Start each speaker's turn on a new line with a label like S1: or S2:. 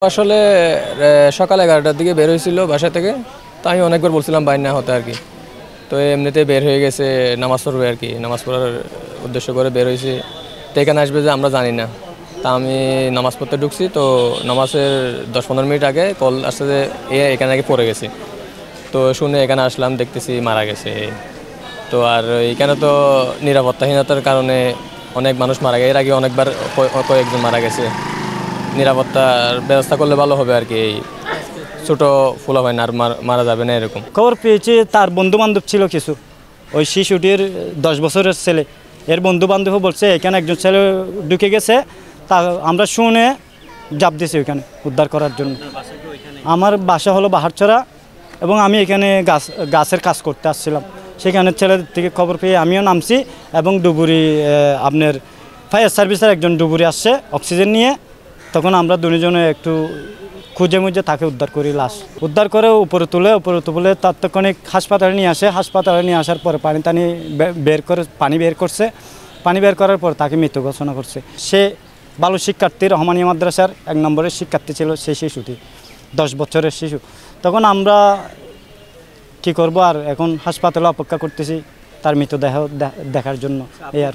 S1: আসলে সকাল 11টার দিকে বের হয়েছিল বাসা থেকে। তো আমি অনেকবার বলছিলাম বাইর না হতে আর কি। তো এমনিতে বের হয়ে গেছে নামাজ পড়বে আর কি, নামাজ পড়ার উদ্দেশ্য করে বের হয়েছে। তো এখানে আসবে যে আমরা জানি না। তা আমি নামাজ পড়তে ঢুকছি, তো নামাজের 10-15 মিনিট আগে কল আসছে যে এখানে আগে পড়ে গেছি। তো শুনে এখানে আসলাম, দেখতেছি মারা গেছে। তো আর এখানে তো নিরাপত্তাহীনতার কারণে অনেক মানুষ মারা গেছে, এর আগে অনেকবার কয়েকজন মারা গেছে। নিরাপত্তার ব্যবস্থা করলে ভালো হবে আর কি। এই ছোট ফুলা হয় না আর মারা যাবে না এরকম
S2: খবর পেয়েছি। তার বন্ধু বান্ধব ছিল কিছু, ওই শিশুটির 10 বছরের ছেলে, এর বন্ধু বান্ধবও বলছে এখানে একজন ছেলে ঢুকে গেছে। তা আমরা শুনে জাপ দিয়েছি ওইখানে উদ্ধার করার জন্য। আমার বাসা হলো বাহারছড়া এবং আমি এখানে গাছের কাজ করতে আসছিলাম। সেখানে ছেলেদের থেকে খবর পেয়ে আমিও নামছি এবং ডুবুরি আপনার ফায়ার সার্ভিসের একজন ডুবুরি আসছে অক্সিজেন নিয়ে। তখন আমরা দুজনে একটু খুঁজে মুজে তাকে উদ্ধার করি, লাশ উদ্ধার করে উপরে তুলে তাৎক্ষণিক হাসপাতালে নিয়ে আসে। হাসপাতালে নিয়ে আসার পরে পানি বের করছে। পানি বের করার পর তাকে মৃত ঘোষণা করছে। সে ভালো শিক্ষার্থী, রহমানিয়া মাদ্রাসার 1 নম্বরের শিক্ষার্থী ছিল সেই শিশুটি, 10 বছরের শিশু। তখন আমরা কি করব আর, এখন হাসপাতালে অপেক্ষা করতেছি তার মৃতদেহ দেখার জন্য। এই আর